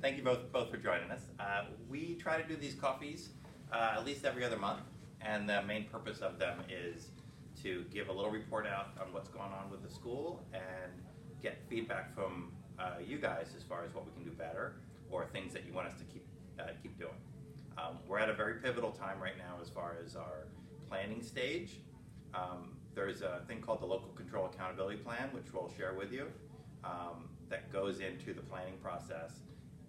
Thank you both for joining us. We try to do these coffees at least every other month, and the main purpose of them is to give a little report out on what's going on with the school and get feedback from you guys as far as what we can do better or things that you want us to keep doing. We're at a very pivotal time right now as far as our planning stage. There's a thing called the Local Control Accountability Plan, which we'll share with you, that goes into the planning process.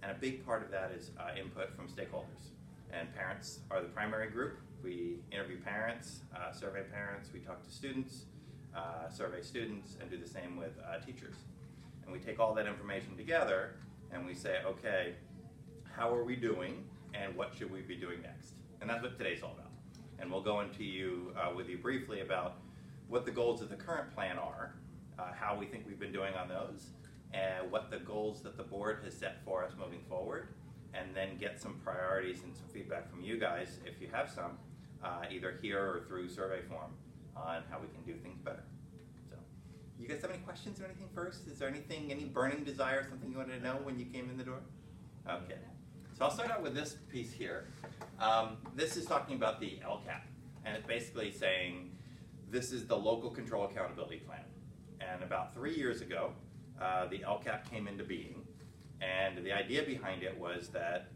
And a big part of that is input from stakeholders. And parents are the primary group. We interview parents, survey parents, we talk to students, survey students, and do the same with teachers. And we take all that information together and we say, okay, how are we doing and what should we be doing next? And that's what today's all about. And we'll go into with you briefly about what the goals of the current plan are, how we think we've been doing on those, and what the goals that the board has set for us moving forward, and then get some priorities and some feedback from you guys, if you have some, either here or through survey form, on how we can do things better. So, you guys have any questions or anything first? Is there anything, any burning desire, something you wanted to know when you came in the door? Okay. So I'll start out with this piece here. This is talking about the LCAP, and it's basically saying this is the Local Control Accountability Plan. And about 3 years ago, the LCAP came into being, and the idea behind it was that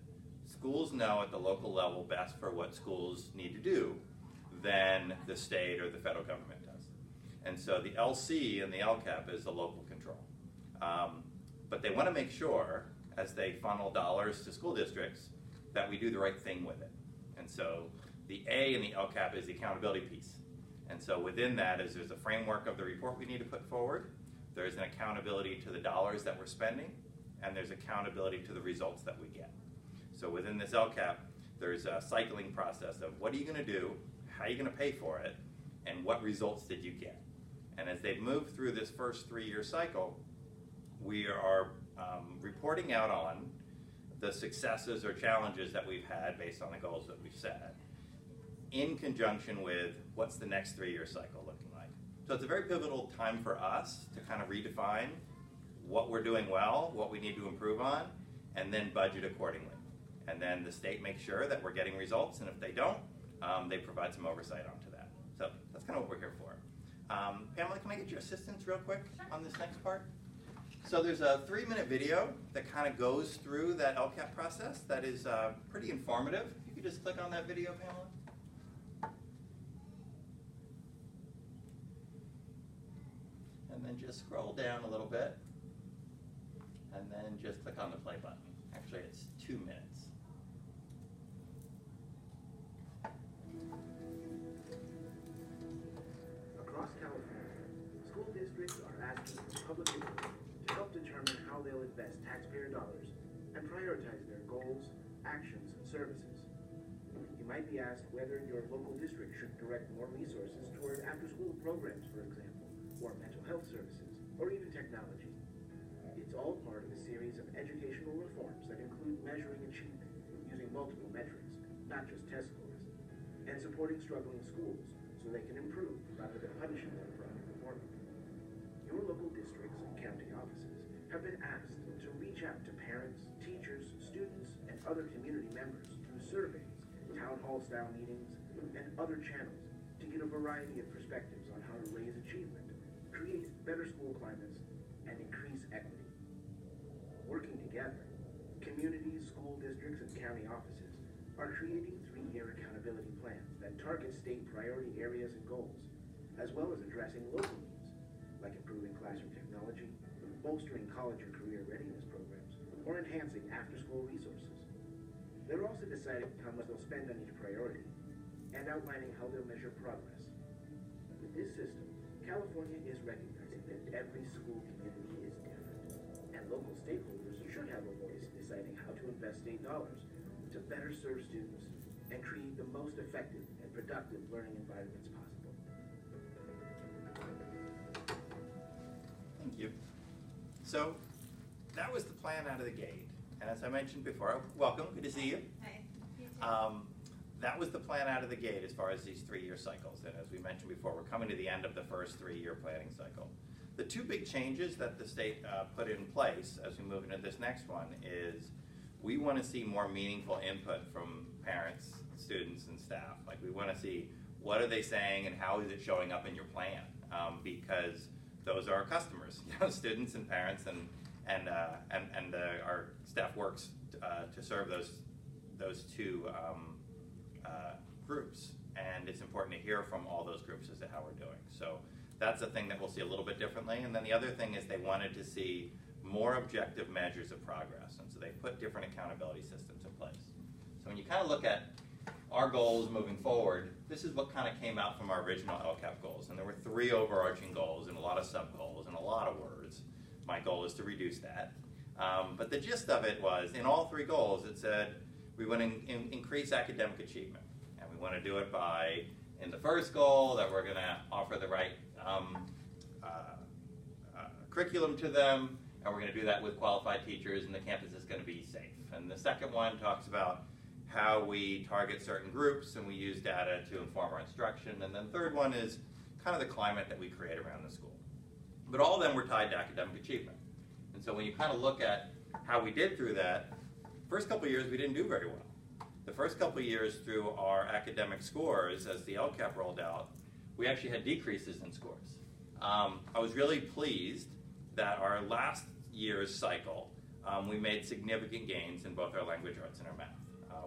schools know at the local level best for what schools need to do than the state or the federal government does. And so the LC and the LCAP is the local control. But they want to make sure, as they funnel dollars to school districts, that we do the right thing with it. And so the A in the LCAP is the accountability piece. And so within that there's a framework of the report we need to put forward, there's an accountability to the dollars that we're spending, and there's accountability to the results that we get. So within this LCAP, there's a cycling process of what are you going to do, how are you going to pay for it, and what results did you get. And as they've moved through this first 3-year cycle, we are reporting out on the successes or challenges that we've had based on the goals that we've set, in conjunction with what's the next 3-year cycle looking like. So it's a very pivotal time for us to kind of redefine what we're doing well, what we need to improve on, and then budget accordingly. And then the state makes sure that we're getting results, and if they don't, they provide some oversight onto that. So that's kind of what we're here for. Pamela, can I get your assistance real quick on this next part? So there's a 3-minute video that kind of goes through that LCAP process that is pretty informative. If you could just click on that video, Pamela. And then just scroll down a little bit. And then just click on the play button. Actually, it's 2 minutes. Across California, school districts are asking for public input to help determine how they'll invest taxpayer dollars and prioritize their goals, actions, and services. You might be asked whether your local district should direct more resources toward after-school programs, for example, or mental health services, or even technology. It's all part of a series of educational reforms that include measuring achievement using multiple metrics, not just test scores, and supporting struggling schools so they can improve rather than punishing them for underperforming. Your local districts and county offices have been asked to reach out to parents, teachers, students, and other community members through surveys, town hall-style meetings, and other channels to get a variety of perspectives on how to raise achievement, create better school climates, and increase equity. Working together, communities, school districts, and county offices are creating 3-year accountability plans that target state priority areas and goals, as well as addressing local needs, like improving classroom technology, bolstering college or career readiness programs, or enhancing after-school resources. They're also deciding how much they'll spend on each priority and outlining how they'll measure progress. With this system, California is recognizing that every school community is different, and local stakeholders should have a voice deciding how to invest state dollars to better serve students and create the most effective and productive learning environments possible. Thank you. So that was the plan out of the gate. And as I mentioned before, welcome, good to see you. Hi. You too. That was the plan out of the gate as far as these 3-year cycles. And as we mentioned before, we're coming to the end of the first 3-year planning cycle. The 2 big changes that the state put in place as we move into this next one is we want to see more meaningful input from parents, students, and staff. Like, we want to see what are they saying and how is it showing up in your plan, because those are our customers, students and parents, and our staff works to serve those two groups, and it's important to hear from all those groups as to how we're doing. So that's a thing that we'll see a little bit differently. And then the other thing is they wanted to see more objective measures of progress, and so they put different accountability systems in place. So when you kind of look at our goals moving forward, this is what kind of came out from our original LCAP goals, and there were 3 overarching goals and a lot of sub-goals and a lot of words. My goal is to reduce that. But the gist of it was, in all 3 goals, it said we want to increase academic achievement. And we want to do it by, in the first goal, that we're going to offer the right curriculum to them, and we're going to do that with qualified teachers, and the campus is going to be safe. And the second one talks about how we target certain groups, and we use data to inform our instruction. And then the third one is kind of the climate that we create around the school. But all of them were tied to academic achievement. And so when you kind of look at how we did through that, first couple of years we didn't do very well. The first couple of years through our academic scores, as the LCAP rolled out, we actually had decreases in scores. I was really pleased that our last year's cycle, we made significant gains in both our language arts and our math.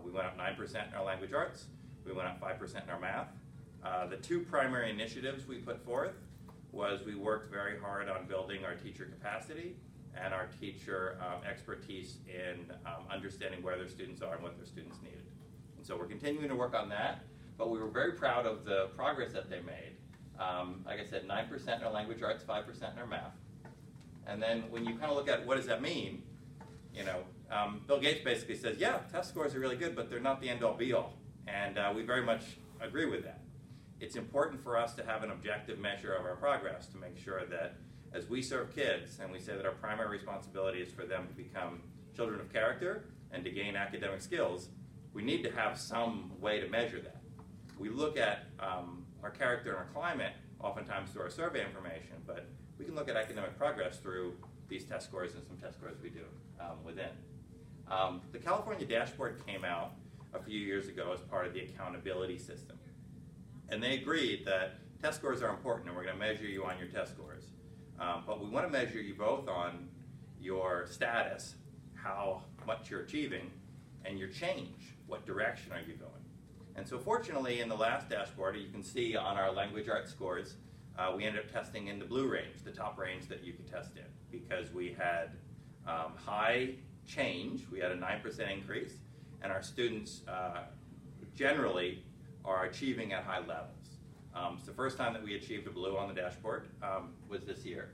We went up 9% in our language arts, we went up 5% in our math. The 2 primary initiatives we put forth was we worked very hard on building our teacher capacity and our teacher expertise in understanding where their students are and what their students needed. And so we're continuing to work on that, but we were very proud of the progress that they made. Like I said, 9% in our language arts, 5% in our math. And then when you kind of look at what does that mean, Bill Gates basically says, yeah, test scores are really good, but they're not the end-all be-all. And we very much agree with that. It's important for us to have an objective measure of our progress to make sure that as we serve kids, and we say that our primary responsibility is for them to become children of character and to gain academic skills, we need to have some way to measure that. We look at our character and our climate oftentimes through our survey information, but we can look at academic progress through these test scores and some test scores we do within. The California dashboard came out a few years ago as part of the accountability system. And they agreed that test scores are important and we're going to measure you on your test scores. But we want to measure you both on your status, how much you're achieving, and your change, what direction are you going. And so fortunately in the last dashboard, you can see on our language arts scores, we ended up testing in the blue range, the top range that you could test in, because we had high change, we had a 9% increase, and our students generally are achieving at high levels. It's the first time that we achieved a blue on the dashboard was this year.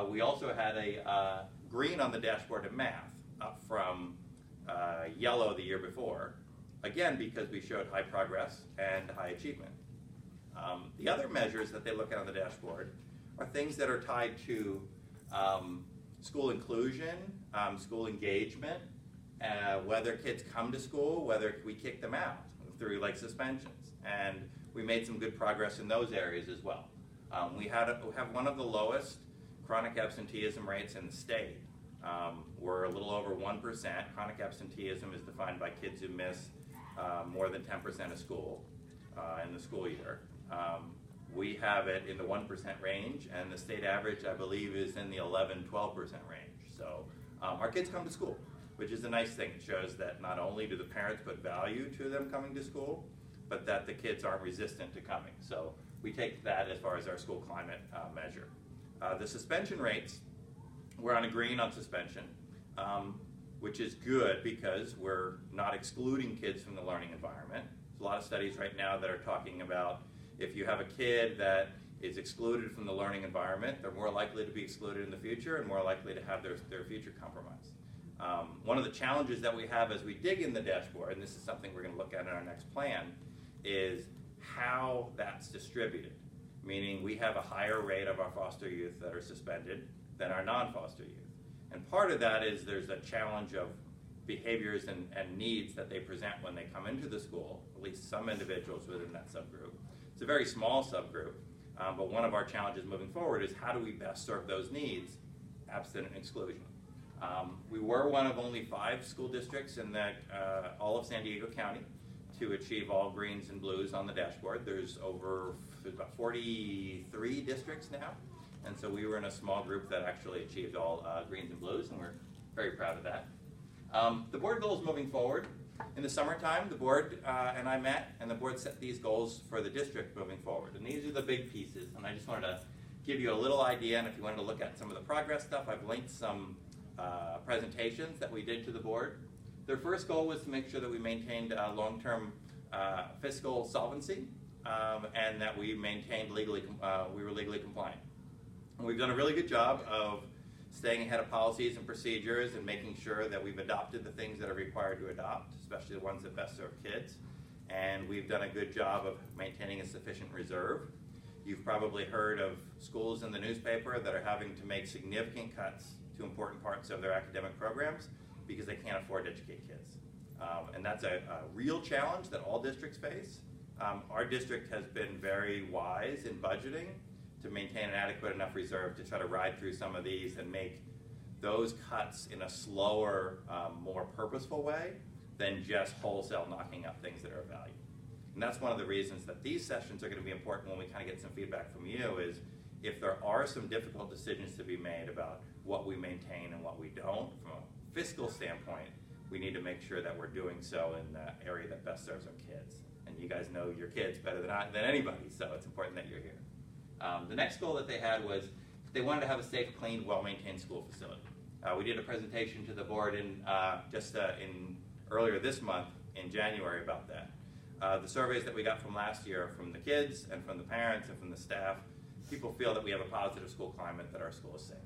We also had a green on the dashboard in math, up from yellow the year before, again because we showed high progress and high achievement. The other measures that they look at on the dashboard are things that are tied to school inclusion, school engagement, whether kids come to school, whether we kick them out through like suspensions. And we made some good progress in those areas as well. We have one of the lowest chronic absenteeism rates in the state. We're a little over 1%. Chronic absenteeism is defined by kids who miss more than 10% of school in the school year. We have it in the 1% range, and the state average, I believe, is in the 11-12% range. So our kids come to school, which is a nice thing. It shows that not only do the parents put value to them coming to school, but that the kids aren't resistant to coming. So we take that as far as our school climate measure. The suspension rates, we're on a green on suspension, which is good because we're not excluding kids from the learning environment. There's a lot of studies right now that are talking about if you have a kid that is excluded from the learning environment, they're more likely to be excluded in the future and more likely to have their future compromised. One of the challenges that we have as we dig in the dashboard, and this is something we're going to look at in our next plan, is how that's distributed. Meaning we have a higher rate of our foster youth that are suspended than our non-foster youth. And part of that is there's a challenge of behaviors and needs that they present when they come into the school, at least some individuals within that subgroup. It's a very small subgroup, but one of our challenges moving forward is how do we best serve those needs absent exclusion. We were one of only 5 school districts in all of San Diego County to achieve all greens and blues on the dashboard. There's about 43 districts now, and so we were in a small group that actually achieved all greens and blues, and we're very proud of that. The board goals moving forward. In the summertime, the board and I met, and the board set these goals for the district moving forward. And these are the big pieces, and I just wanted to give you a little idea, and if you wanted to look at some of the progress stuff, I've linked some presentations that we did to the board. Their first goal was to make sure that we maintained long-term fiscal solvency, and that we maintained we were legally compliant. And we've done a really good job of staying ahead of policies and procedures and making sure that we've adopted the things that are required to adopt, especially the ones that best serve kids. And we've done a good job of maintaining a sufficient reserve. You've probably heard of schools in the newspaper that are having to make significant cuts to important parts of their academic programs because they can't afford to educate kids. And that's a real challenge that all districts face. Our district has been very wise in budgeting to maintain an adequate enough reserve to try to ride through some of these and make those cuts in a slower, more purposeful way than just wholesale knocking up things that are of value. And that's one of the reasons that these sessions are going to be important when we kind of get some feedback from you is if there are some difficult decisions to be made about what we maintain and what we don't, from a fiscal standpoint, we need to make sure that we're doing so in the area that best serves our kids. And you guys know your kids better than anybody, so it's important that you're here. The next goal that they had was they wanted to have a safe, clean, well-maintained school facility. We did a presentation to the board earlier this month in January about that. The surveys that we got from last year from the kids and from the parents and from the staff, people feel that we have a positive school climate, that our school is safe.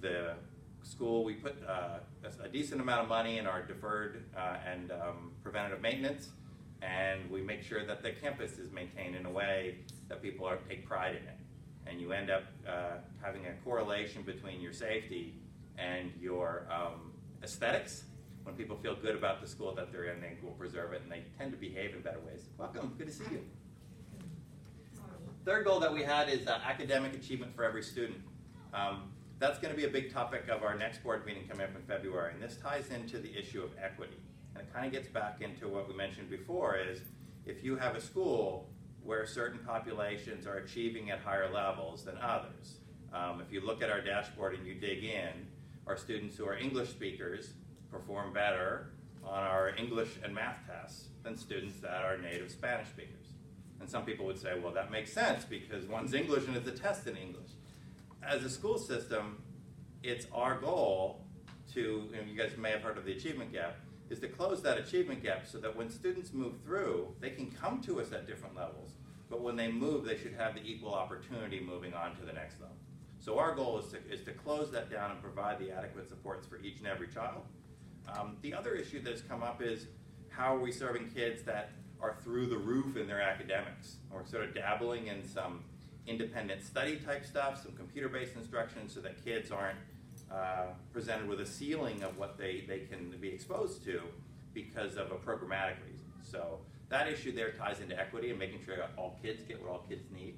The school, we put a decent amount of money in our deferred and preventative maintenance, and we make sure that the campus is maintained in a way that people take pride in it. And you end up having a correlation between your safety and your aesthetics. When people feel good about the school that they're in, they will preserve it, and they tend to behave in better ways. Welcome, good to see you. Third goal that we had is academic achievement for every student. That's going to be a big topic of our next board meeting coming up in February, and this ties into the issue of equity. And it kind of gets back into what we mentioned before is if you have a school where certain populations are achieving at higher levels than others. If you look at our dashboard and you dig in, our students who are English speakers perform better on our English and math tests than students that are native Spanish speakers. And some people would say, well, that makes sense because one's English and it's a test in English. As a school system, it's our goal to, and you guys may have heard of the achievement gap, is to close that achievement gap so that when students move through, they can come to us at different levels. But when they move, they should have the equal opportunity moving on to the next level. So our goal is to close that down and provide the adequate supports for each and every child. The other issue that's come up is how are we serving kids that are through the roof in their academics? We're sort of dabbling in some independent study type stuff, some computer-based instruction so that kids aren't presented with a ceiling of what they can be exposed to because of a programmatic reason. So that issue there ties into equity and making sure that all kids get what all kids need.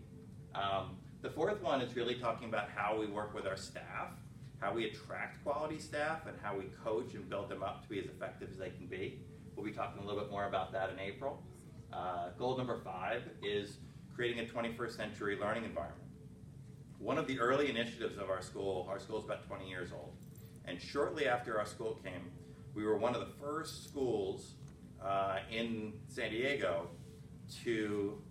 The fourth one is really talking about how we work with our staff, how we attract quality staff, and how we coach and build them up to be as effective as they can be. We'll be talking a little bit more about that in April. Goal number 5 is creating a 21st century learning environment. One of the early initiatives of our school is about 20 years old, and shortly after our school came, we were one of the first schools in San Diego to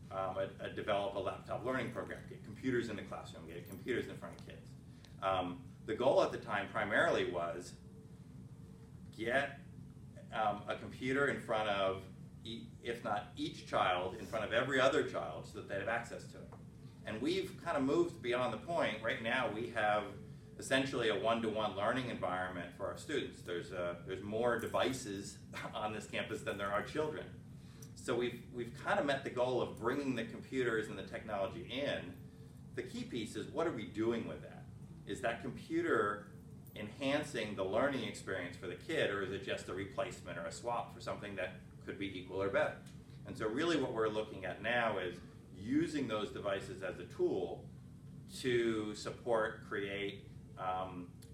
develop a laptop learning program, get computers in the classroom, get computers in front of kids. The goal at the time primarily was get a computer in front of, if not each child, in front of every other child so that they have access to it. And we've kind of moved beyond the point. Right now we have essentially a one-to-one learning environment for our students. There's more devices on this campus than there are children. So we've kind of met the goal of bringing the computers and the technology in. The key piece is, what are we doing with that? Is that computer enhancing the learning experience for the kid, or is it just a replacement or a swap for something that could be equal or better? And so really what we're looking at now is using those devices as a tool to support, create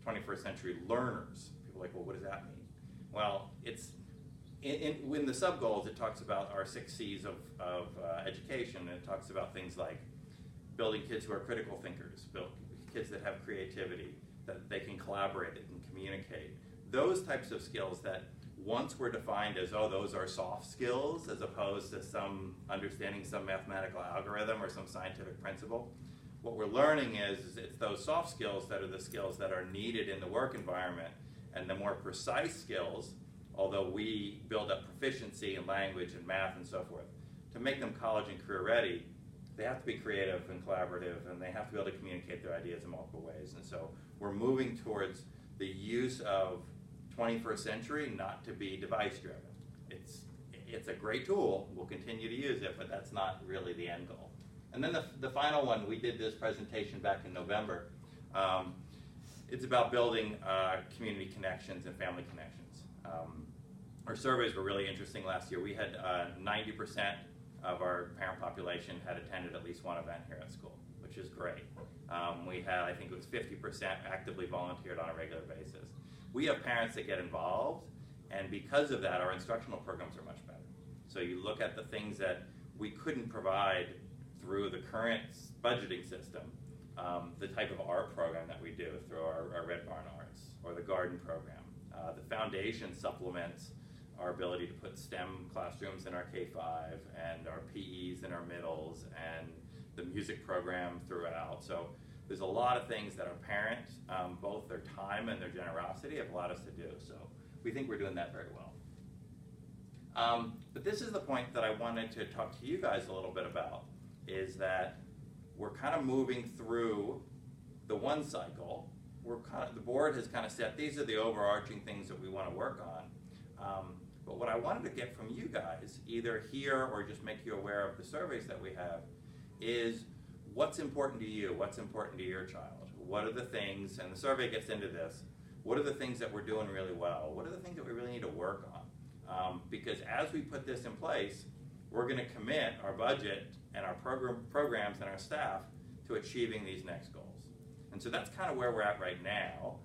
21st century learners. People are like, well, what does that mean? Well, it's in the sub-goals, it talks about our 6 C's of education, and it talks about things like building kids who are critical thinkers, kids that have creativity, that they can collaborate, they can communicate. Those types of skills that once were defined as, oh, those are soft skills, as opposed to some understanding some mathematical algorithm or some scientific principle. What we're learning is it's those soft skills that are the skills that are needed in the work environment, and the more precise skills, although we build up proficiency in language and math and so forth, to make them college and career ready, they have to be creative and collaborative, and they have to be able to communicate their ideas in multiple ways. And so we're moving towards the use of 21st century not to be device driven. It's a great tool, we'll continue to use it, but that's not really the end goal. And then the final one, we did this presentation back in November. It's about building community connections and family connections. Our surveys were really interesting last year. We had 90% of our parent population had attended at least one event here at school, which is great. We had, I think it was 50% actively volunteered on a regular basis. We have parents that get involved, and because of that, our instructional programs are much better. So you look at the things that we couldn't provide through the current budgeting system, the type of art program that we do through our Red Barn Arts, or the garden program. The foundation supplements our ability to put STEM classrooms in our K-5 and our PEs in our middles and the music program throughout. So there's a lot of things that our parents, both their time and their generosity, have allowed us to do. So we think we're doing that very well. But this is the point that I wanted to talk to you guys a little bit about, is that we're kind of moving through the one cycle. The board has kind of set, these are the overarching things that we want to work on. But what I wanted to get from you guys, either here or just make you aware of the surveys that we have, is what's important to you, what's important to your child. What are the things, and the survey gets into this, what are the things that we're doing really well? What are the things that we really need to work on? Because as we put this in place, we're going to commit our budget and our programs and our staff to achieving these next goals. And so that's kind of where we're at right now.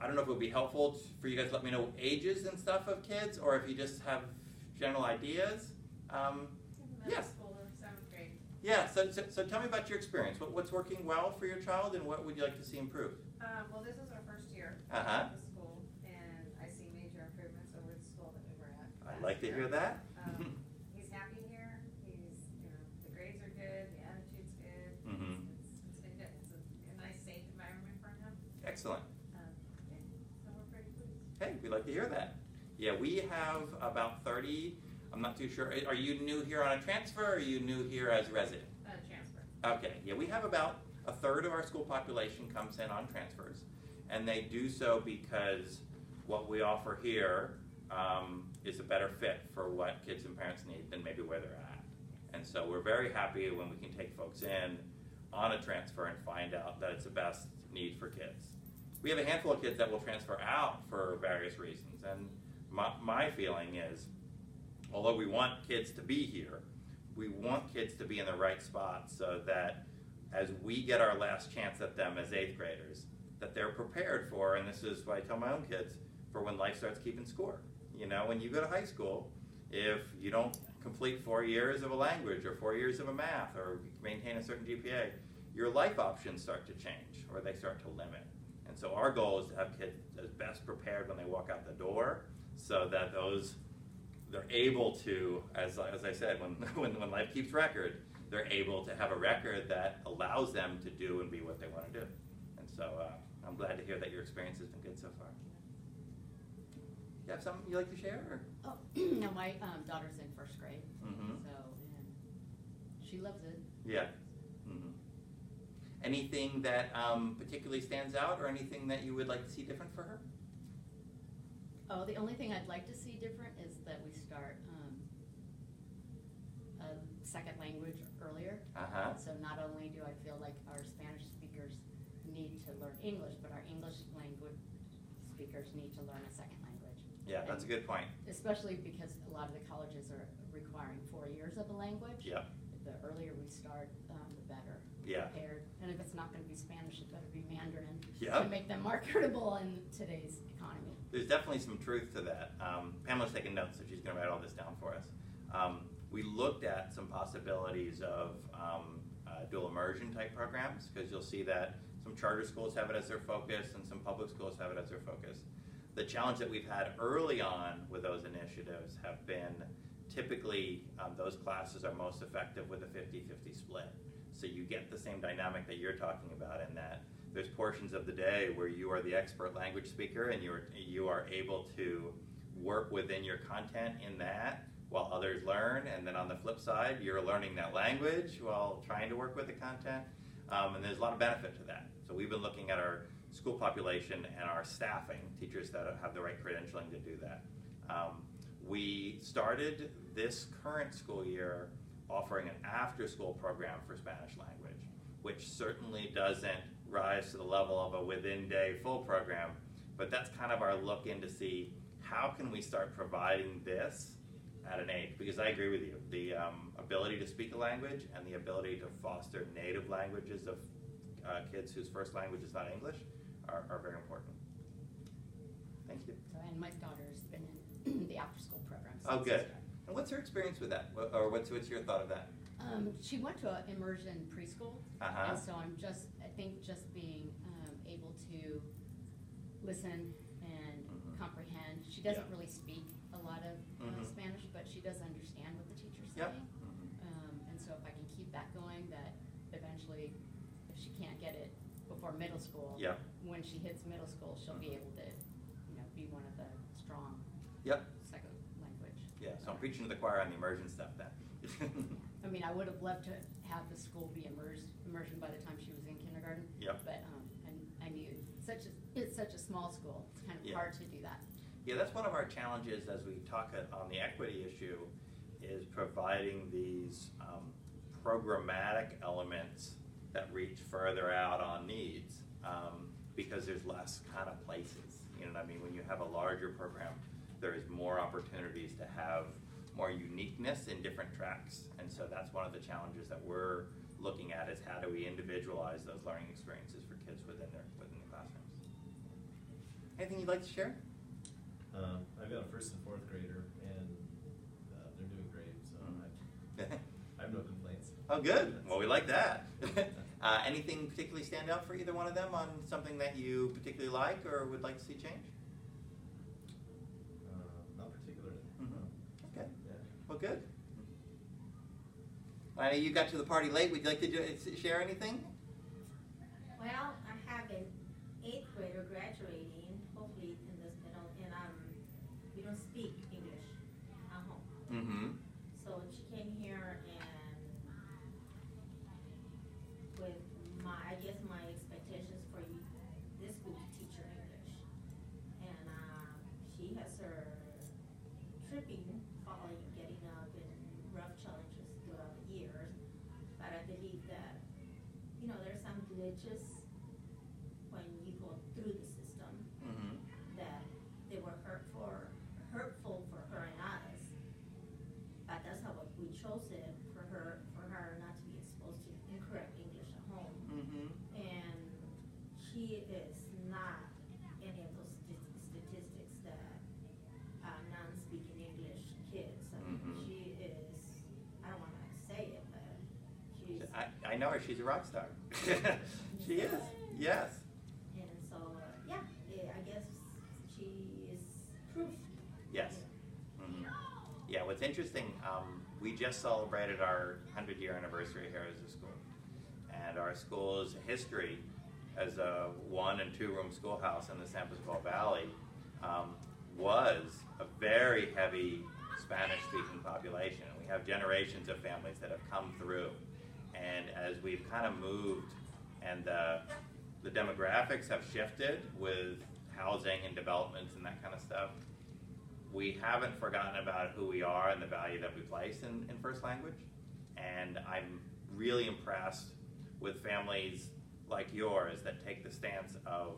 I don't know if it would be helpful for you guys to let me know ages and stuff of kids, or if you just have general ideas. Yes. Sounds great. Yeah, so tell me about your experience. What's working well for your child, and what would you like to see improved? Well, this is our first year Uh-huh. at the school, and I see major improvements over the school that we were at. I'd like to hear that. He's happy here. The grades are good, the attitude's good. Mm-hmm. It's been good. It's a nice, safe environment for him. Excellent. So we're pretty pleased. Hey, we'd like to hear that. Yeah, we have about 30, I'm not too sure. Are you new here on a transfer, or are you new here as a resident? Transfer. Okay, yeah, we have about a third of our school population comes in on transfers, and they do so because what we offer here is a better fit for what kids and parents need than maybe where they're at. And so we're very happy when we can take folks in on a transfer and find out that it's the best need for kids. We have a handful of kids that will transfer out for various reasons, and my feeling is, although we want kids to be here, we want kids to be in the right spot so that as we get our last chance at them as 8th graders, that they're prepared for, and this is what I tell my own kids, for when life starts keeping score. When you go to high school, if you don't complete 4 years of a language or 4 years of a math or maintain a certain GPA, your life options start to change, or they start to limit. And so our goal is to have kids as best prepared when they walk out the door, so that they're able to, as I said, when life keeps record, they're able to have a record that allows them to do and be what they want to do. And so I'm glad to hear that your experience has been good so far. You have something you'd like to share? Or? Oh, no, my daughter's in 1st grade, Mm-hmm. so and she loves it. Yeah. Mm-hmm. Anything that particularly stands out, or anything that you would like to see different for her? Oh, the only thing I'd like to see different is that we start a second language earlier. Uh-huh. So not only do I feel like our Spanish speakers need to learn English, but our English language speakers need to learn a second language. Yeah, that's a good point. Especially because a lot of the colleges are requiring 4 years of a language. Yep. The earlier we start, the better. Yeah. prepared. And if it's not gonna be Spanish, it better be Mandarin Yep. to make them marketable in today's economy. There's definitely some truth to that. Pamela's taking notes, so she's going to write all this down for us. We looked at some possibilities of dual immersion type programs, because you'll see that some charter schools have it as their focus and some public schools have it as their focus. The challenge that we've had early on with those initiatives have been typically those classes are most effective with a 50-50 split. So you get the same dynamic that you're talking about, in that there's portions of the day where you are the expert language speaker and you are able to work within your content in that while others learn, and then on the flip side, you're learning that language while trying to work with the content, and there's a lot of benefit to that. So we've been looking at our school population and our staffing, teachers that have the right credentialing to do that. We started this current school year offering an after-school program for Spanish language, which certainly doesn't rise to the level of a within-day full program, but that's kind of our look in to see how can we start providing this at an age, because I agree with you, the ability to speak a language and the ability to foster native languages of kids whose first language is not English are very important. Thank you. So, and my daughter's been in the after-school program. Oh, since good. it started. And what's her experience with that? Or what's your thought of that? She went to an immersion preschool, Uh-huh. and so I think just being able to listen and comprehend. She doesn't Yeah. really speak a lot of Spanish, but she does understand what the teacher's Yep. saying. And so if I can keep that going, that eventually, if she can't get it before middle school, Yep. when she hits middle school, she'll be able to, be one of the strong Yep. second language. Yeah, so I'm preaching to the choir on the immersion stuff then. I mean, I would have loved to have the school be immersion by the time she was in kindergarten. Yep. But I knew it's such a small school. It's kind of Yeah. hard to do that. Yeah, that's one of our challenges as we talk on the equity issue, is providing these programmatic elements that reach further out on needs, because there's less kind of places. You know what I mean? When you have a larger program, there is more opportunities to have more uniqueness in different tracks. And so that's one of the challenges that we're looking at, is how do we individualize those learning experiences for kids within the classrooms. Anything you'd like to share? I've got a first and fourth grader, and they're doing great, so I have no complaints. Oh, good. Well, we like that. Anything particularly stand out for either one of them on something that you particularly like or would like to see change? Not particularly. Okay. Yeah. Well, good. I know you got to the party late. Would you like to share anything? Well, I have an 8th grader graduating, hopefully in this middle, and we don't speak English at home. Mm-hmm. So she came here and with I guess my expectations for this school to teach her English. And she has her tripping, falling, getting up, and rough challenges throughout the years. But I believe that, there's some glitches when you go through the system that they were hurtful for her and us. But that's how we chose it for her not to be exposed to incorrect English at home. And she is not any of those statistics that non-speaking English kids. I mean, she is, I don't want to say it, but she's... I know her. She's a rock star. She is. Yes. And so, I guess she is proof. Yes. Yeah, what's interesting, we just celebrated our 100-year anniversary here as a school. And our school's history as a 1- and 2-room schoolhouse in the San Francisco Valley was a very heavy Spanish-speaking population. We have generations of families that have come through. And as we've kind of moved and the demographics have shifted with housing and developments and that kind of stuff, we haven't forgotten about who we are and the value that we place in first language. And I'm really impressed with families like yours that take the stance of,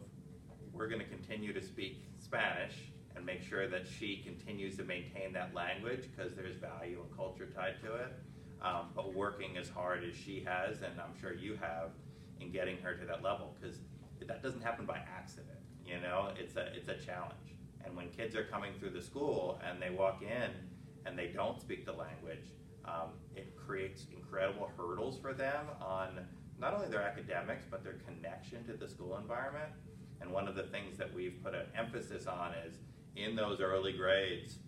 we're going to continue to speak Spanish and make sure that she continues to maintain that language because there's value and culture tied to it. but working as hard as she has, and I'm sure you have, in getting her to that level, because that doesn't happen by accident. You know, it's a challenge. And when kids are coming through the school and they walk in and they don't speak the language, it creates incredible hurdles for them on not only their academics, but their connection to the school environment. And one of the things that we've put an emphasis on is, in those early grades,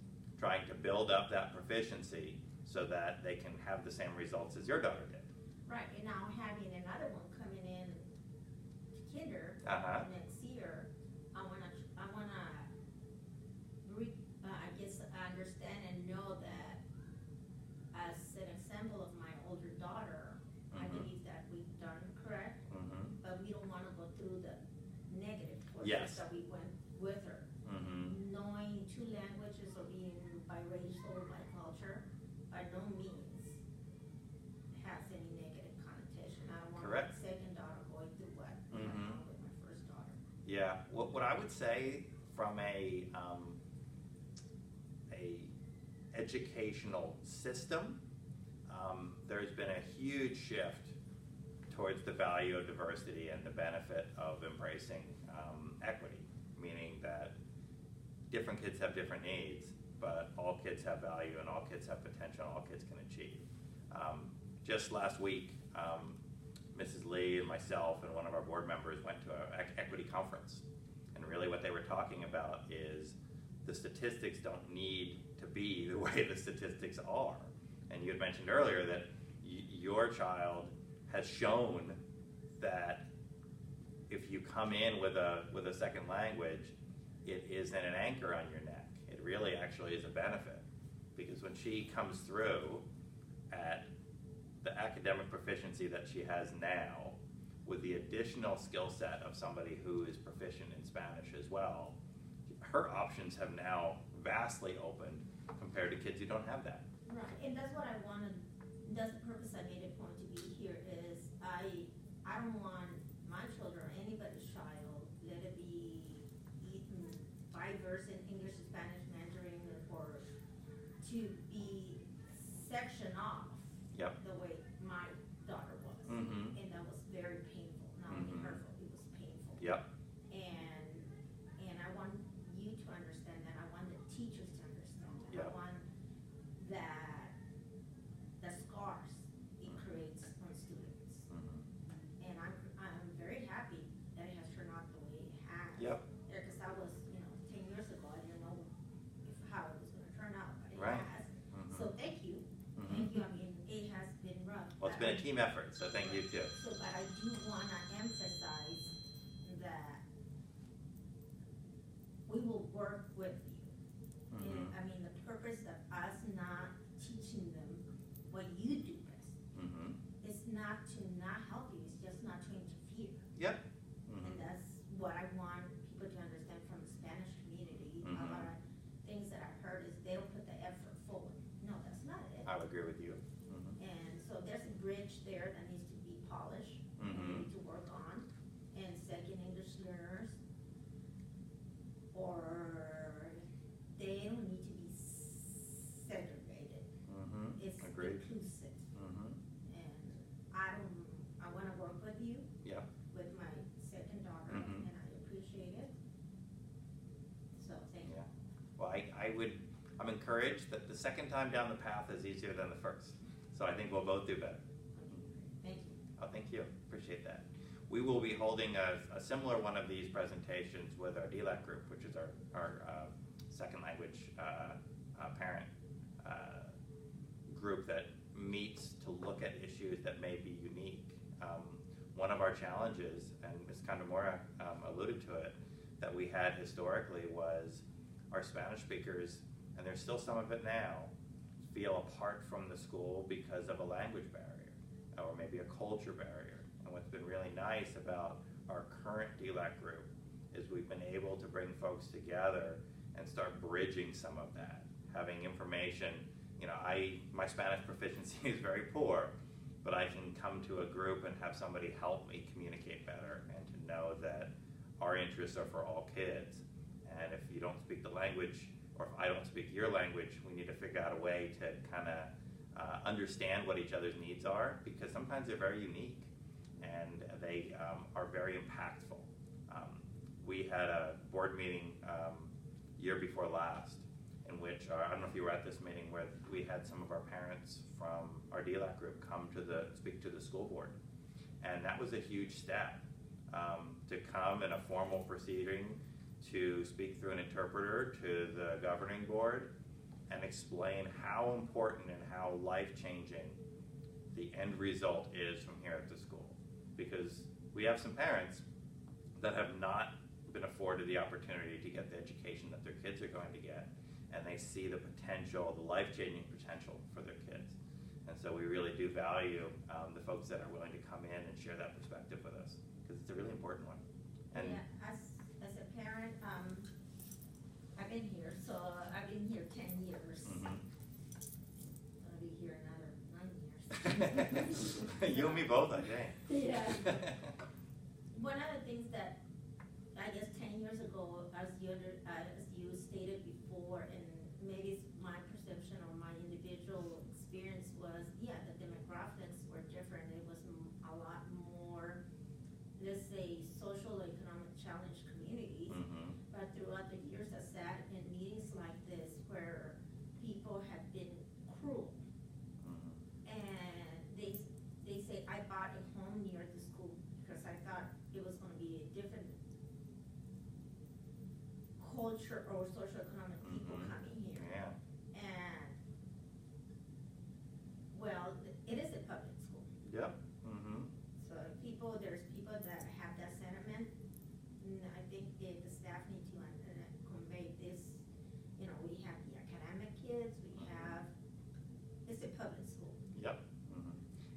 trying to build up that proficiency so that they can have the same results as your daughter did. Right, and now having another one coming in to kinder next year, I wanna understand and know that as an example of my older daughter, I believe that we've done correct, but we don't wanna go through the negative courses that we went with her. Knowing two languages or being biracial, bicultural, by no means has any negative connotation. I don't want my second daughter going through what went on with my first daughter. Yeah, what I would say from a educational system, there's been a huge shift towards the value of diversity and the benefit of embracing equity, meaning that different kids have different needs, but all kids have value and all kids have potential and all kids can achieve. Just last week, Mrs. Lee and myself and one of our board members went to an equity conference, and really what they were talking about is the statistics don't need to be the way the statistics are. And you had mentioned earlier that your child has shown that if you come in with a second language, it isn't an anchor on your neck. It really actually is a benefit, because when she comes through at the academic proficiency that she has now, with the additional skill set of somebody who is proficient in Spanish as well, her options have now vastly opened compared to kids who don't have that. Right, and that's what I wanted, that's the purpose I made a point to be here, is I don't want my children or anybody's child, let it be diverse in English, Spanish, Mandarin, or to be sectioned off the way my daughter was. And that was very painful, not only hurtful, it was painful. And I want you to understand that, I want the teachers to understand that, I want that the scars it creates on students. And I'm very happy that it has turned out the way it has. Because I was, 10 years ago, I didn't know how it was going to turn out, but it has. So thank you. Thank you. I mean, it has been rough. Well, it's been a team effort, so thank you too. So, but I do want to emphasize that we will work with you. And, I mean, the purpose of us not teaching them what you do best. It's not to not help you, it's just not to interfere. And that's what I want people to understand from the Spanish community. A lot of things that I've heard is they don't put the effort forward. No, that's not it. I would agree with you. And so there's a bridge there that needs to be polished, and we need to work on. And second English learners, or they don't need to be segregated. It's inclusive. And I want to work with you. With my second daughter, and I appreciate it. So thank you. Well, I'm encouraged that the second time down the path is easier than the first. So I think we'll both do better. Thank you. Oh, thank you. Appreciate that. We will be holding a similar one of these presentations with our Dialect Group, which is our second language parent group that meets to look at issues that may be unique. One of our challenges, and Ms. Kandamura alluded to it, that we had historically was our Spanish speakers, and there's still some of it now, feel apart from the school because of a language barrier or maybe a culture barrier. And what's been really nice about our current Dialect Group is we've been able to bring folks together and start bridging some of that, having information. My Spanish proficiency is very poor, but I can come to a group and have somebody help me communicate better and to know that our interests are for all kids. And if you don't speak the language, or if I don't speak your language, we need to figure out a way to kind of understand what each other's needs are, because sometimes they're very unique and they are very impactful. We had a board meeting year before last in which, I don't know if you were at this meeting, where we had some of our parents from our Dialect Group come to speak to the school board. And that was a huge step, to come in a formal proceeding to speak through an interpreter to the governing board and explain how important and how life-changing the end result is from here at the school. Because we have some parents that have not been afforded the opportunity to get the education that their kids are going to get, and they see the potential, the life-changing potential for their kids. And so we really do value the folks that are willing to come in and share that perspective with us, because it's a really important one. And yeah, as a parent, I've been here, so I've been here 10 years. I'll be here another 9 years. You and me both, I think. Yeah. One of the things that I guess 10 years ago, as you stated before, and maybe it's my perception or my individual experience was, yeah, the demographics were different. It was a lot more, let's say, social economic challenge communities. But throughout the years, I sat in meetings like this where people have been cruel. And they say, I bought a home near the school because I thought it was going to be a different culture or social-economic people coming here. Yeah. And, well, it is a public school. Yep. So there's people that have that sentiment. And I think the staff need to convey this. You know, we have the academic kids, it's a public school. Yep.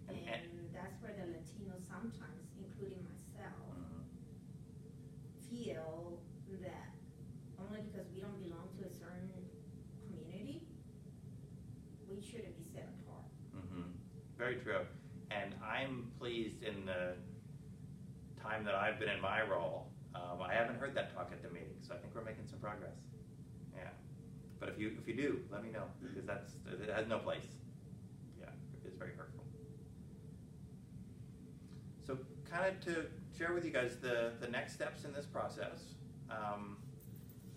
And that's where the Latinos sometimes, including myself, feel that only because we don't belong to a certain community, we shouldn't be set apart. Very true. And I'm pleased in the time that I've been in my role, I haven't heard that talk at the meeting, so I think we're making some progress. Yeah. But if you do, let me know, because it has no place. Yeah, it is very hurtful. So kind of to share with you guys the next steps in this process,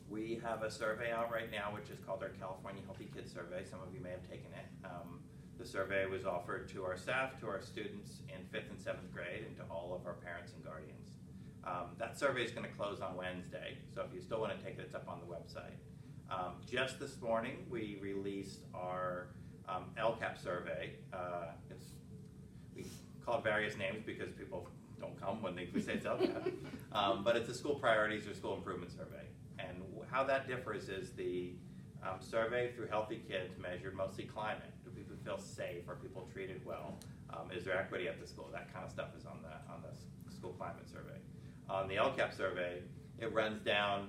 we have a survey out right now, which is called our California Healthy Kids Survey. Some of you may have taken it. The survey was offered to our staff, to our students in 5th and 7th grade, and to all of our parents and guardians. That survey is going to close on Wednesday, so if you still want to take it, it's up on the website. Just this morning, we released our LCAP survey. We call it various names because people don't come when we say it's LCAP. But it's a school priorities or school improvement survey. And how that differs is the survey through Healthy Kids measured mostly climate. Do people feel safe? Are people treated well? Is there equity at the school? That kind of stuff is on the school climate survey. On the LCAP survey, it runs down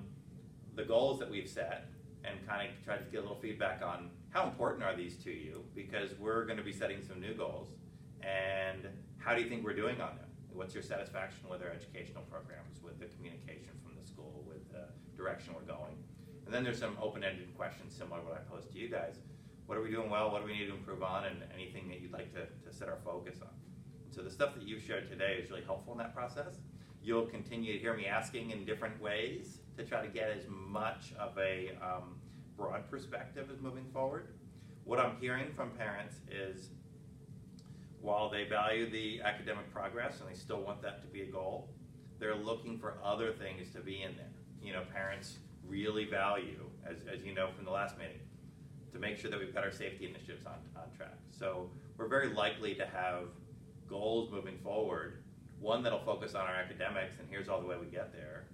the goals that we've set and kind of tries to get a little feedback on how important are these to you, because we're going to be setting some new goals, and how do you think we're doing on them? What's your satisfaction with our educational programs, with the communication from the school, with the direction we're going? And then there's some open-ended questions similar to what I posed to you guys. What are we doing well? What do we need to improve on? And anything that you'd like to set our focus on. So the stuff that you've shared today is really helpful in that process. You'll continue to hear me asking in different ways to try to get as much of a broad perspective as moving forward. What I'm hearing from parents is, while they value the academic progress and they still want that to be a goal, they're looking for other things to be in there. You know, parents really value, as you know from the last meeting, to make sure that we've got our safety initiatives on track. So we're very likely to have goals moving forward. One that'll focus on our academics, and here's all the way we get there.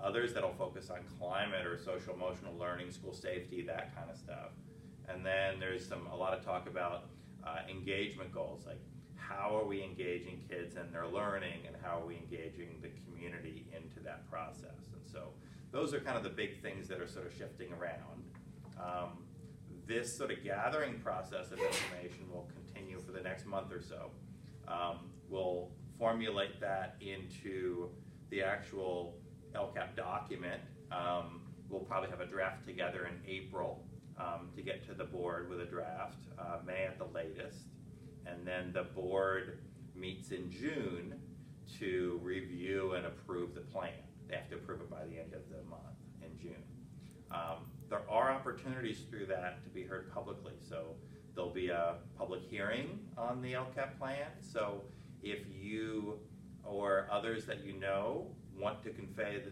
Others that'll focus on climate or social emotional learning, school safety, that kind of stuff. And then there's a lot of talk about engagement goals, like how are we engaging kids in their learning, and how are we engaging the community into that process. And so those are kind of the big things that are sort of shifting around. This sort of gathering process of information will continue for the next month or so. We'll formulate that into the actual LCAP document. We'll probably have a draft together in April, to get to the board with a draft, May at the latest, and then the board meets in June to review and approve the plan. They have to approve it by the end of the month in June. There are opportunities through that to be heard publicly. So there'll be a public hearing on the LCAP plan. So if you or others that you know want to convey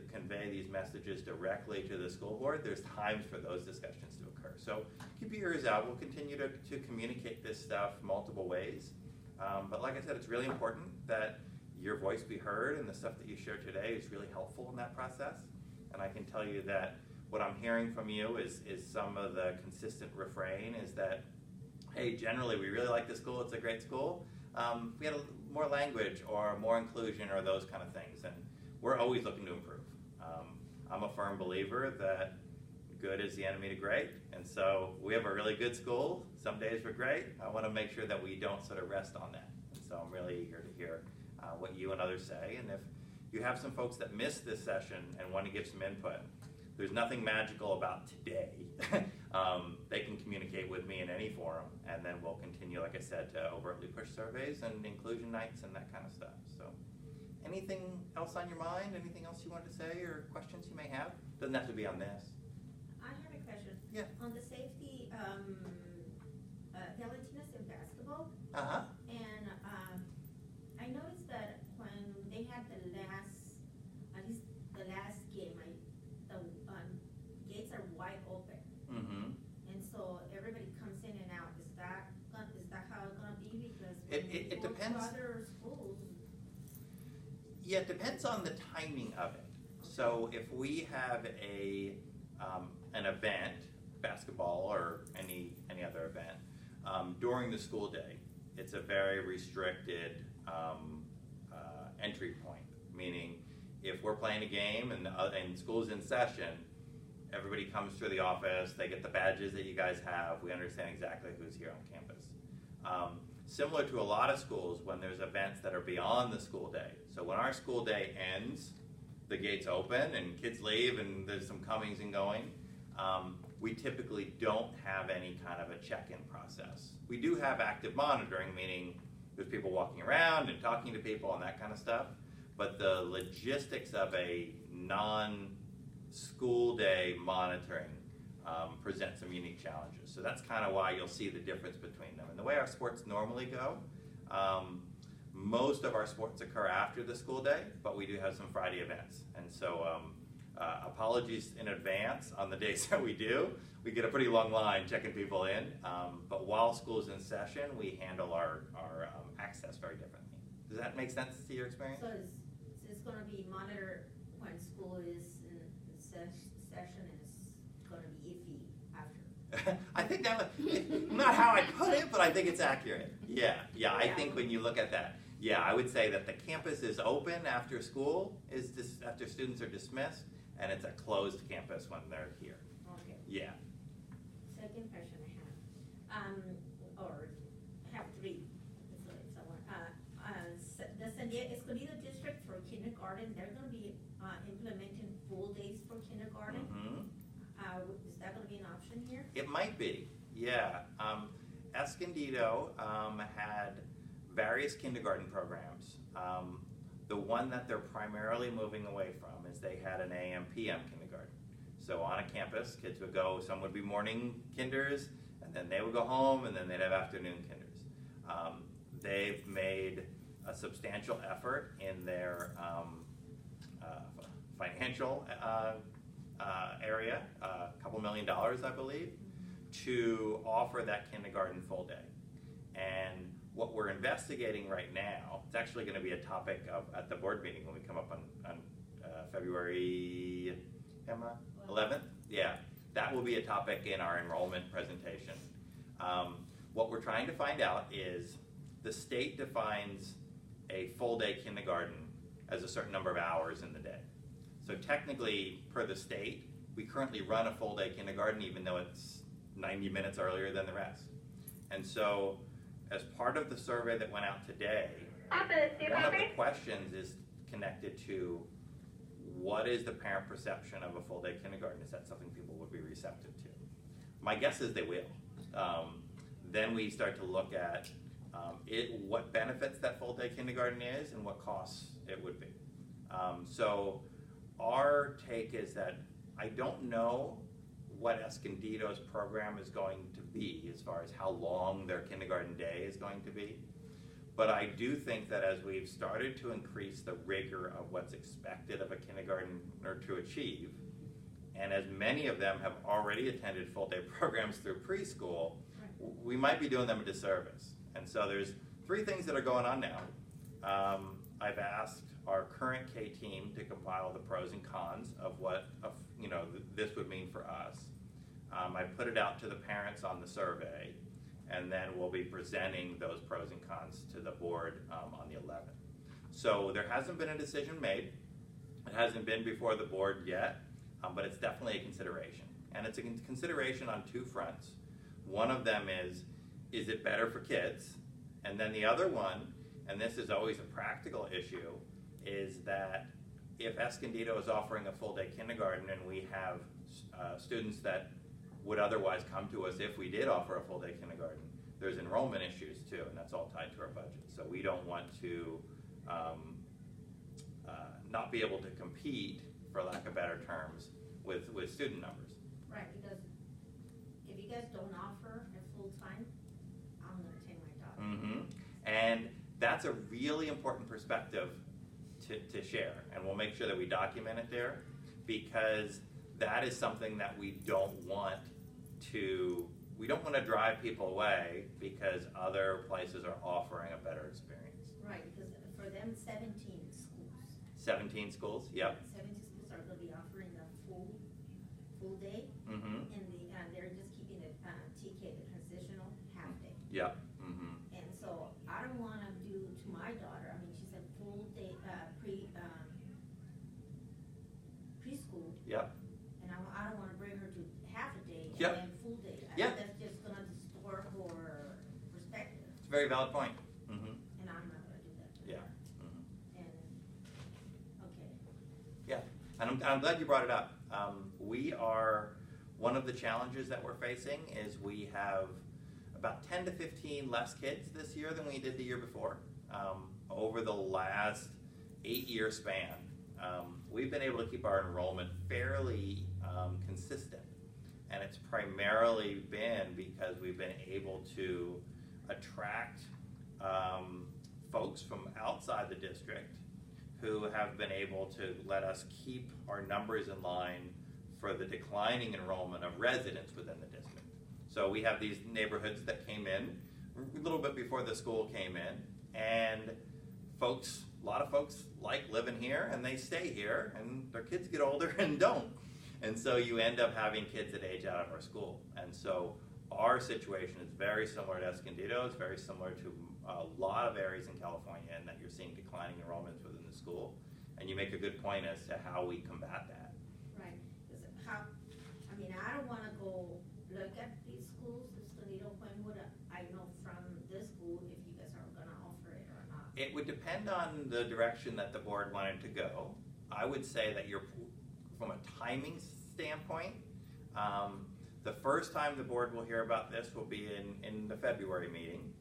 these messages directly to the school board, there's times for those discussions to occur. So keep your ears out. We'll continue to communicate this stuff multiple ways. But like I said, it's really important that your voice be heard, and the stuff that you share today is really helpful in that process. And I can tell you that what I'm hearing from you is some of the consistent refrain is that, hey, generally we really like the school, it's a great school. We had more language or more inclusion or those kind of things, and we're always looking to improve. I'm a firm believer that good is the enemy to great, and so we have a really good school. Some days we're great. I want to make sure that we don't sort of rest on that. And so I'm really eager to hear what you and others say, and if you have some folks that missed this session and want to give some input, there's nothing magical about today. They can communicate with me in any forum, and then we'll continue, like I said, to overtly push surveys and inclusion nights and that kind of stuff. So anything else on your mind? Anything else you want to say or questions you may have? Doesn't have to be on this. I have a question. Yeah. On the safety, the Latinas in basketball, Uh-huh. and I noticed that when they had at least the last game, the gates are wide open, Mm-hmm. and so everybody comes in and out. Is that how it's gonna be? Because It when we go to depends. other schools. Yeah, it depends on the timing of it. So if we have an event, basketball or any other event, during the school day, it's a very restricted entry point. Meaning, if we're playing a game and school's in session, everybody comes through the office, they get the badges that you guys have, we understand exactly who's here on campus. Similar to a lot of schools, when there's events that are beyond the school day. So when our school day ends, the gates open and kids leave and there's some comings and going. We typically don't have any kind of a check-in process. We do have active monitoring, meaning there's people walking around and talking to people and that kind of stuff. But the logistics of a non-school day monitoring present some unique challenges. So that's kind of why you'll see the difference between them. And the way our sports normally go, most of our sports occur after the school day, but we do have some Friday events. And so apologies in advance on the days that we do. We get a pretty long line checking people in. But while school's in session, we handle our access very differently. Does that make sense to your experience? So it's going to be monitored when school is in session, and it's going to be iffy after. I think that was not how I put it, but I think it's accurate. Yeah. I think when you look at that, I would say that the campus is open after school, after students are dismissed, and it's a closed campus when they're here. Okay. Yeah. Second question I have, or I have three. So if someone, the San Diego Escondido district for kindergarten, they're going to be implementing full days for kindergarten. Mm-hmm. Is that going to be an option here? It might be, yeah. Escondido had various kindergarten programs. The one that they're primarily moving away from is they had an AM PM kindergarten. So on a campus, kids would go, some would be morning kinders, and then they would go home, and then they'd have afternoon kinders. They've made a substantial effort in their financial area, a couple $1 million, I believe, to offer that kindergarten full day. And what we're investigating right now, it's actually going to be a topic at the board meeting when we come up on February 11th. Yeah, that will be a topic in our enrollment presentation. What we're trying to find out is the state defines a full day kindergarten as a certain number of hours in the day. So technically, per the state, we currently run a full day kindergarten even though it's 90 minutes earlier than the rest. And so, as part of the survey that went out today, one of the questions is connected to what is the parent perception of a full day kindergarten? Is that something people would be receptive to? My guess is they will. Then we start to look at what benefits that full day kindergarten is and what costs it would be. So our take is that I don't know what Escondido's program is going to be as far as how long their kindergarten day is going to be. But I do think that as we've started to increase the rigor of what's expected of a kindergartner to achieve, and as many of them have already attended full-day programs through preschool, we might be doing them a disservice. And so there's 3 things that are going on now. I've asked our current K team to compile the pros and cons of what this would mean for us. I put it out to the parents on the survey, and then we'll be presenting those pros and cons to the board on the 11th. So there hasn't been a decision made. It hasn't been before the board yet, but it's definitely a consideration. And it's a consideration on 2 fronts. One of them is it better for kids? And then the other one, and this is always a practical issue, is that if Escondido is offering a full day kindergarten and we have students that would otherwise come to us if we did offer a full day kindergarten, there's enrollment issues too, and that's all tied to our budget. So we don't want to not be able to compete, for lack of better terms, with student numbers. Right, because if you guys don't offer a full time, I'm going to take my daughter. Mm-hmm. And that's a really important perspective to share, and we'll make sure that we document it there, because that is something that we don't want to drive people away because other places are offering a better experience. Right, because for them, 17 schools. 17 schools, yep. 17 schools are going to be offering a full day, Mm-hmm. and they're just keeping the TK, the transitional half day. Yep. Mm-hmm. And so I don't want to do to my daughter. I mean, she's a full day preschool. Yep. And I don't want to bring her to half a day and Yep. then full day. I Yep. think that's just going to distort her perspective. It's a very valid point. Mm-hmm. And I'm not going to do that to Yeah. her. Mm-hmm. And, okay. Yeah, and I'm glad you brought it up. One of the challenges that we're facing is we have about 10 to 15 less kids this year than we did the year before. Over the last 8-year span, we've been able to keep our enrollment fairly consistent. And it's primarily been because we've been able to attract folks from outside the district who have been able to let us keep our numbers in line for the declining enrollment of residents within the district. So we have these neighborhoods that came in a little bit before the school came in, and a lot of folks like living here and they stay here, and their kids get older and don't. And so you end up having kids that age out of our school. And so our situation is very similar to Escondido. It's very similar to a lot of areas in California, in that you're seeing declining enrollments within the school. And you make a good point as to how we combat that. Right. I don't want to go look at these schools, Escondido, when would I know from this school if you guys are going to offer it or not? It would depend on the direction that the board wanted to go. I would say that from a timing standpoint, the first time the board will hear about this will be in the February meeting.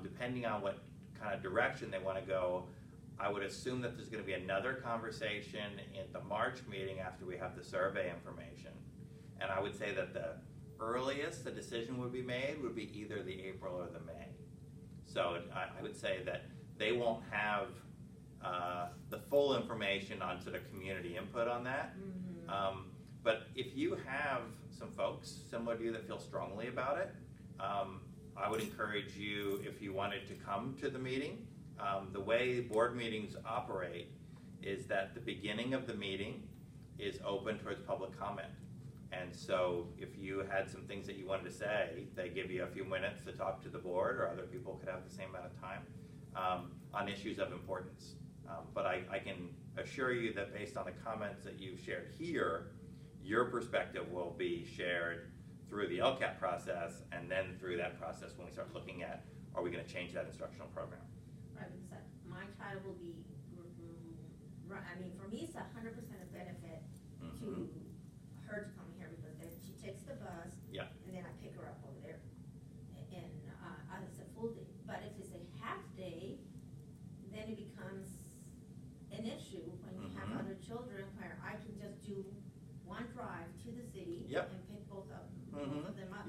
Depending on what kind of direction they want to go, I would assume that there's going to be another conversation in the March meeting after we have the survey information. And I would say that the earliest the decision would be made would be either the April or the May. So I would say that they won't have the full information on sort of community input on that. Mm-hmm. But if you have some folks similar to you that feel strongly about it, I would encourage you, if you wanted to come to the meeting. The way board meetings operate is that the beginning of the meeting is open towards public comment. And so if you had some things that you wanted to say, they give you a few minutes to talk to the board, or other people could have the same amount of time on issues of importance. But I can assure you that based on the comments that you've shared here, your perspective will be shared through the LCAP process, and then through that process when we start looking at, are we going to change that instructional program? Right, because my child will be, for me it's 100% a benefit to her to come here, because then she takes the bus, Yeah. and then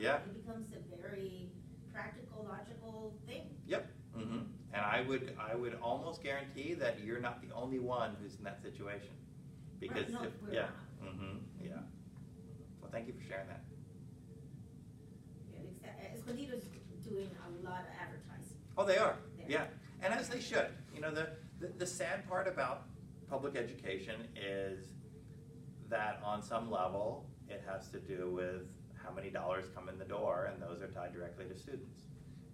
Yeah. It becomes a very practical, logical thing. Yep. And I would almost guarantee that you're not the only one who's in that situation. Because Right, no, if, we're yeah. not. Yeah. Well, thank you for sharing that. Yeah, Escondido's doing a lot of advertising. Oh, they are. There. Yeah. And as they should. You know, the sad part about public education is that on some level it has to do with how many dollars come in the door, and those are tied directly to students.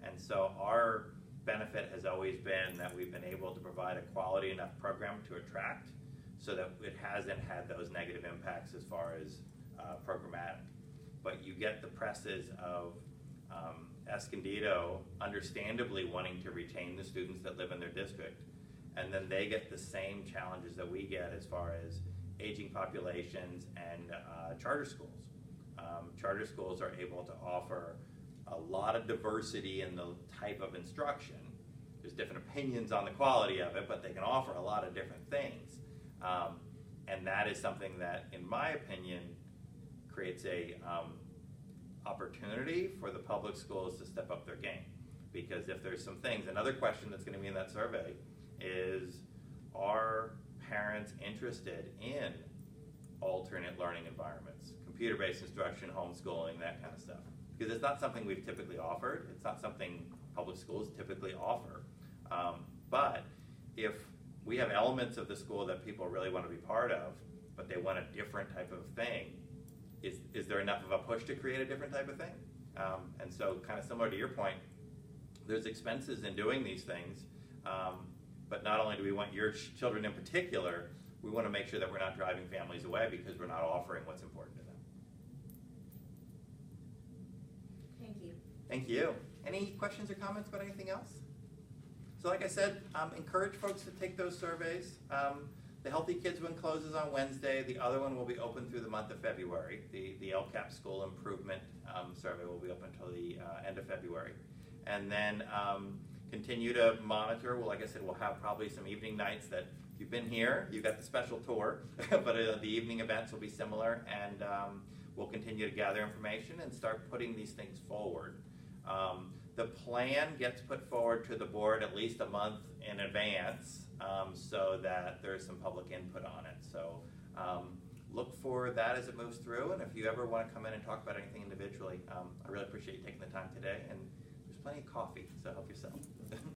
And so our benefit has always been that we've been able to provide a quality enough program to attract so that it hasn't had those negative impacts as far as programmatic. But you get the presses of Escondido understandably wanting to retain the students that live in their district, and then they get the same challenges that we get as far as aging populations and charter schools. Charter schools are able to offer a lot of diversity in the type of instruction. There's different opinions on the quality of it, but they can offer a lot of different things. And that is something that, in my opinion, creates a opportunity for the public schools to step up their game. Because if there's some things, another question that's going to be in that survey is, are parents interested in alternate learning environments, computer-based instruction, homeschooling, that kind of stuff? Because it's not something we've typically offered. It's not something public schools typically offer. But if we have elements of the school that people really want to be part of, but they want a different type of thing, is there enough of a push to create a different type of thing? And so, kind of similar to your point, there's expenses in doing these things, but not only do we want your children in particular, we want to make sure that we're not driving families away because we're not offering what's important to them. Thank you. Thank you. Any questions or comments about anything else? So like I said, encourage folks to take those surveys. The Healthy Kids one closes on Wednesday. The other one will be open through the month of February. The LCAP School Improvement survey will be open until the end of February. And then continue to monitor. Well, like I said, we'll have probably some evening nights that if you've been here, you got the special tour, but the evening events will be similar, and we'll continue to gather information and start putting these things forward. The plan gets put forward to the board at least a month in advance so that there's some public input on it. So look for that as it moves through, and if you ever want to come in and talk about anything individually, I really appreciate you taking the time today, and there's plenty of coffee, so help yourself.